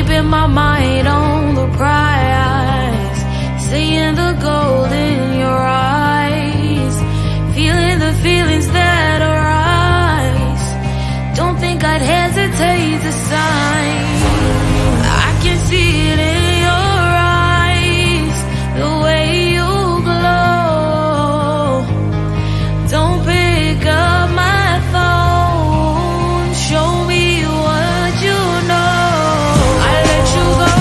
keeping my mind on the prize, seeing the gold in your eyes, feeling the feelings that arise. Don't think I'd hesitate to sign. I can see it in your eyes, the way you glow. Don't pick up my phone, show me what you know. I let you go,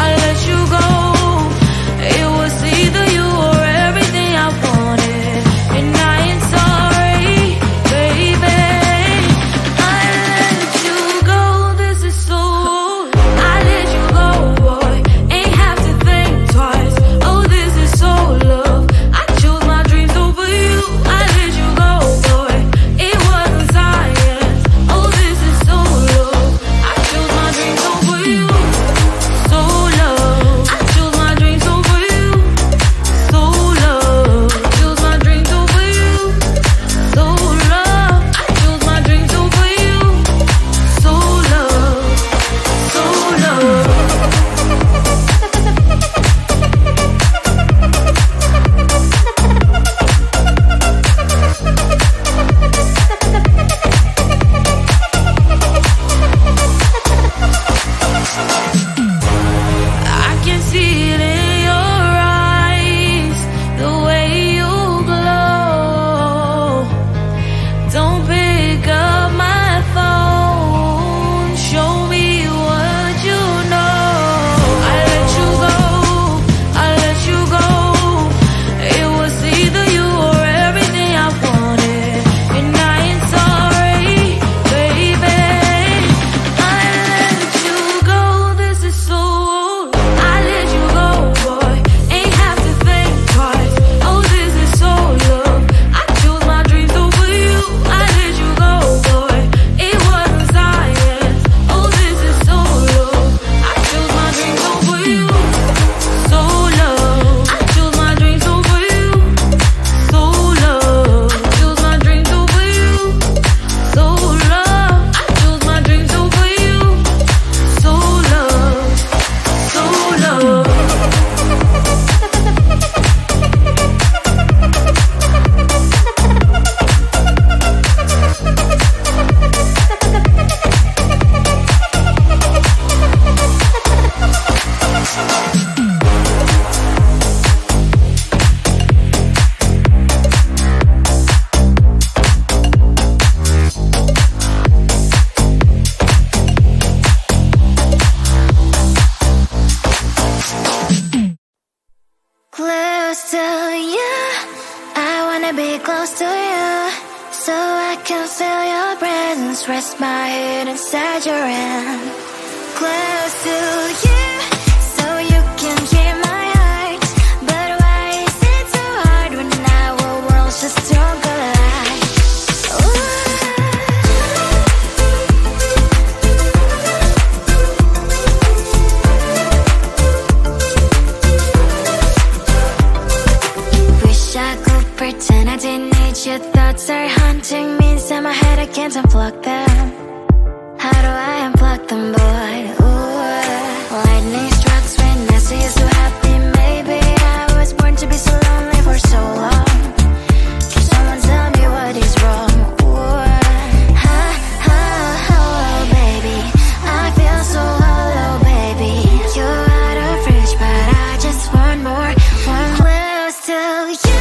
I let you go. It was either you or everything I wanted, and I ain't sorry, baby. I let you go, this is so. I let you go, boy, ain't have to think twice. Oh, this is so love. I chose my dreams over you. I let you go, boy, it wasn't science. Oh, this is so love. I chose my dreams over you. So love. I chose my dreams over you. So love. I chose my dreams over you. So love. I chose my dreams over you. So love. So love. I can see it in your eyes, the way you glow. Don't pick up my phone, show me what you know. I let you go, I let you go. It was either you or everything I wanted, and I ain't sorry, baby. I let you go, this is so. I let you go, boy, ain't have to think twice. Oh, this is so love. I chose my dreams over you. I let you go, boy, it wasn't science. Oh, this is so love. I chose my dreams over you. So love. I chose my dreams over you. So love. I chose my dreams over you. So love. I chose my dreams over you. So love. So love. Close to you, I wanna be close to you, so I can feel your presence, rest my head inside your hand. Close to you, so you can hear my heart. But why is it so hard when our worlds just don't collide? Wish I could pretend I didn't need your thoughts are haunting me inside my head. I can't unplug them. How do I unplug them, boy? Ooh, lightning strikes when I see you so happy. Maybe I was born to be so lonely for so long. Can someone tell me what is wrong? Ooh, oh, baby, I feel so hollow, baby. You're out of reach, but I just want more, one close to you.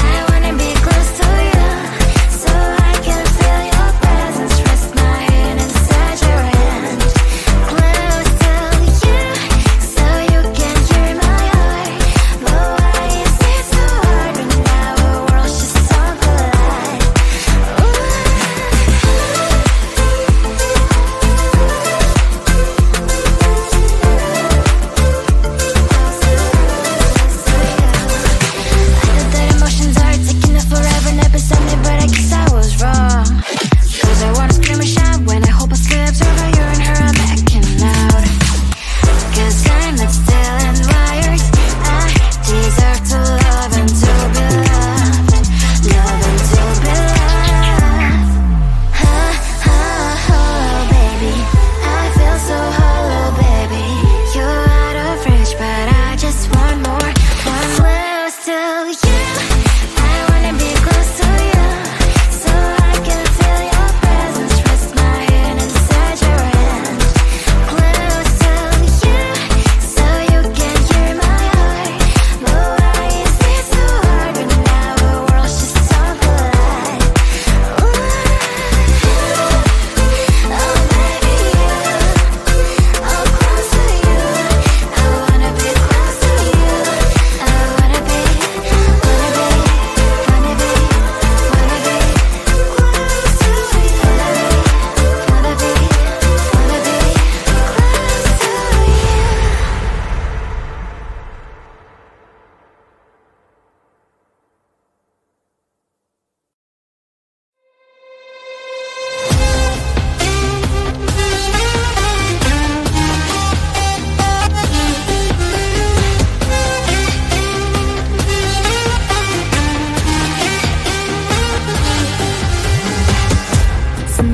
I wanna be close to you, so I can feel your presence, rest my head inside your hand.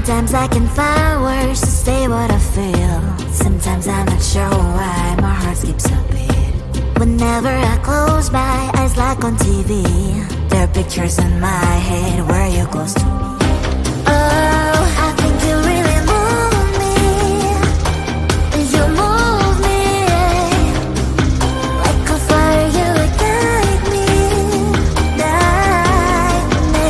Sometimes I can find words to say what I feel. Sometimes I'm not sure why my heart skips a beat. Whenever I close my eyes like on TV, there are pictures in my head where you're close to me. Oh, I think you really move me. You move me like a fire, you ignite me, ignite me.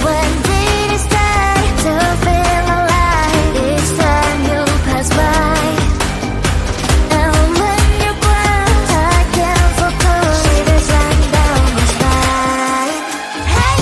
When did it start to feel alive? Each time you pass by, and when you glance, I can't focus. Shivers run down my spine. Hey.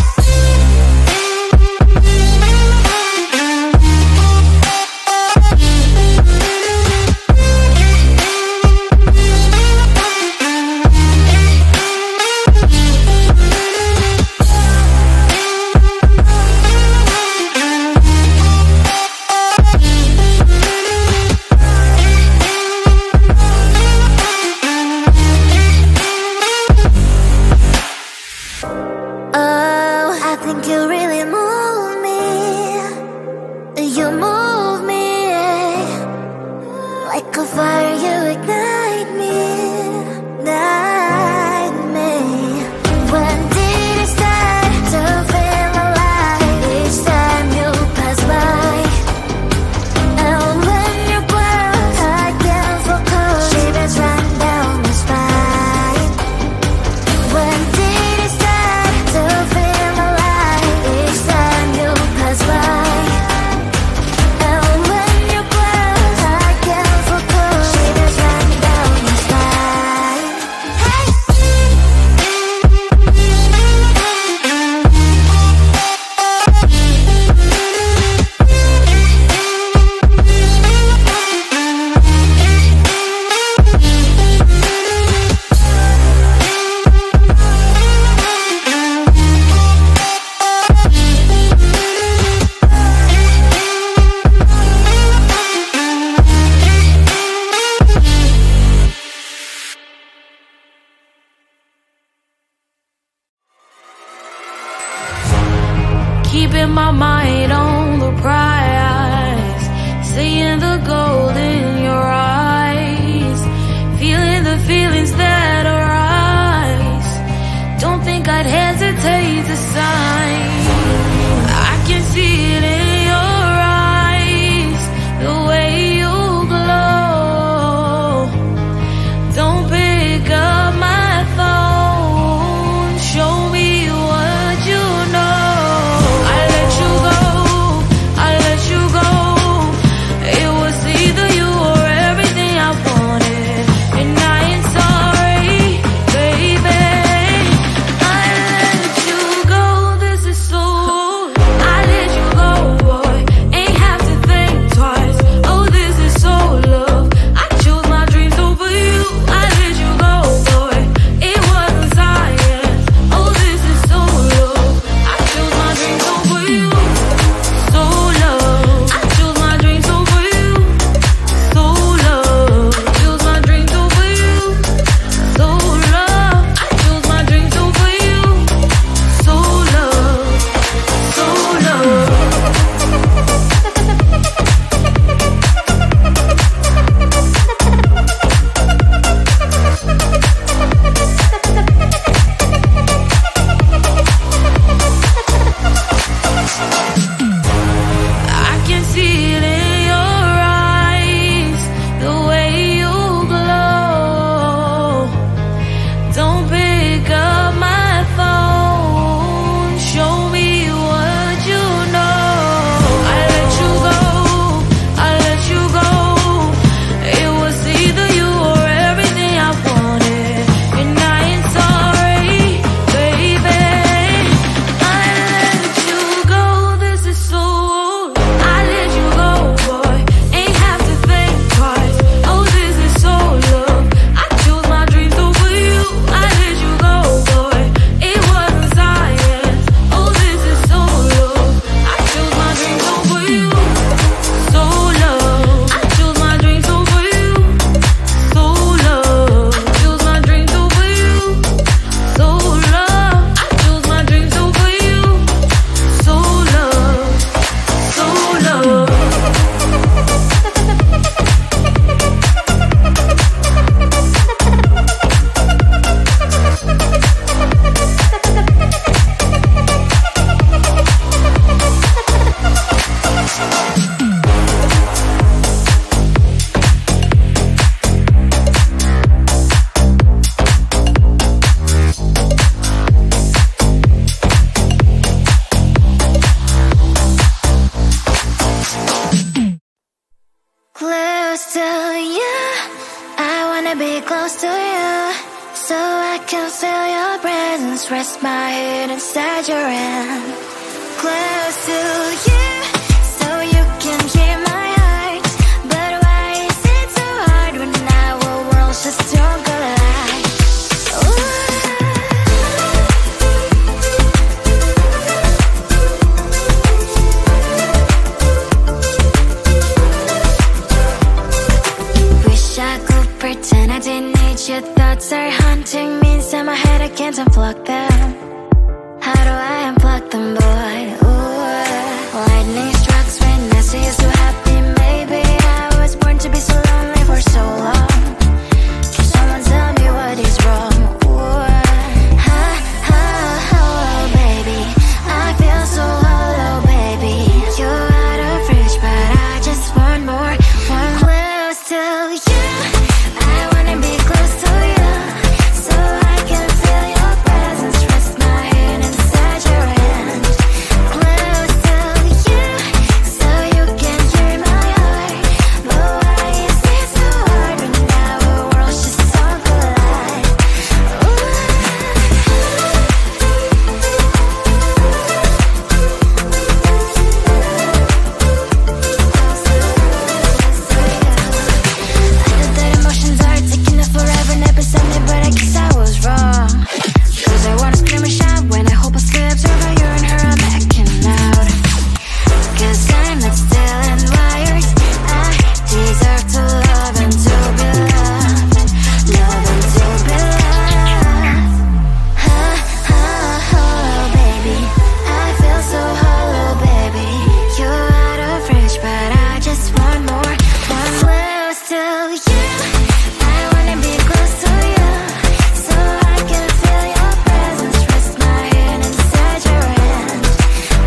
Oh, I think you really move me. You move me like a fire, you ignite me, ignite me. When did it start to feel alive? Each time you pass by, and when you glance, I can't focus. Shivers run down my spine. When did it start to feel alive? Each time you pass by, wanna be close to you, so I can feel your presence. Rest my head inside your hand. Close to you, so you can hear my heart. But why is it so hard when our worlds just don't collide? Wish I could pretend I didn't need your thoughts are haunting me inside my head. I can't unplug them. How do I unplug them, boy? Ooh, lightning strikes when I see you so happy. Maybe I was born to be so lonely for so long. Can someone tell me what is wrong? Ooh, oh, baby, I feel so hollow, baby. You're out of reach, but I just want more. One close to you. I wanna be close to you, so I can feel your presence. Rest my head inside your hand. Close to you, so you can hear my heart. But why is it so hard when our worlds just don't collide? I know that emotions are taking up forever, never beside me, but I guess I was wrong. Cause I wanna scream and shout when I hope I slips over you and her, I'm backing out. Cause I'm not still and wired. I deserve to love and to be loved. Love and to be loved. Oh, baby, I feel so hollow, baby. You're out of reach, but I just want more. One close to you. I wanna be close to you, so I can feel your presence. Rest my head inside your hand.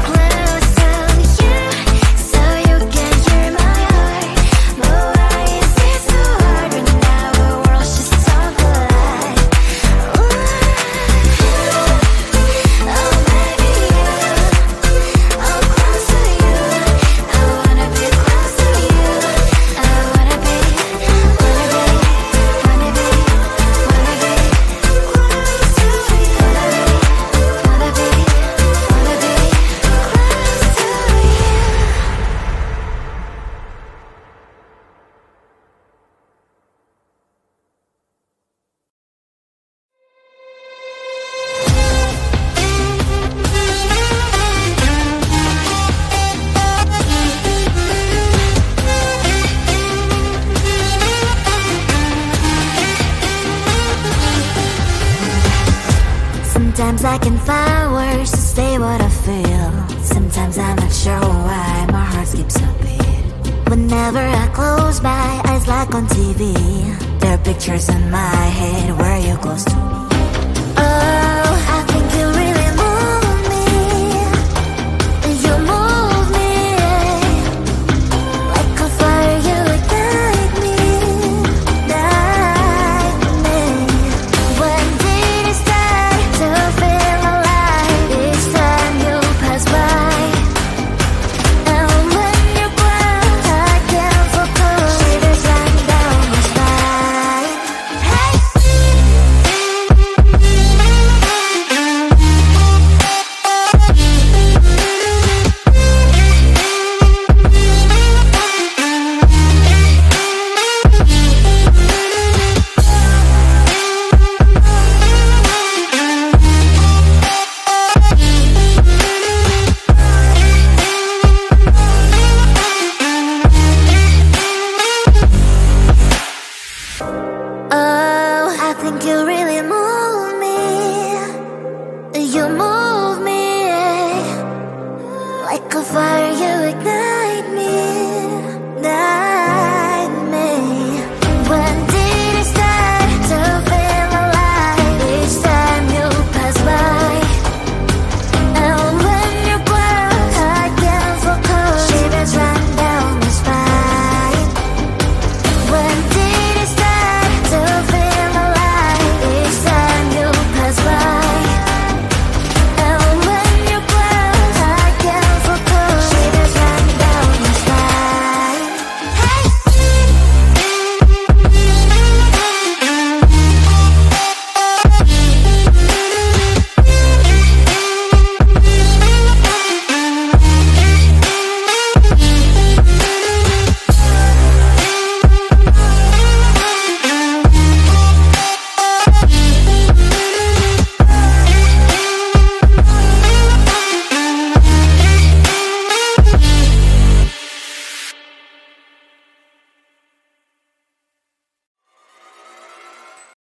Close to you, so you can hear my heart. But why is it so hard when our worlds just don't collide? Oh, baby, I'm close to you. I wanna be close to you. I wanna be close to you. Sometimes I can find words to say what I feel. Sometimes I'm not sure why my heart skips a beat. Whenever I close my eyes like on TV, there are pictures in my head where you're close to me.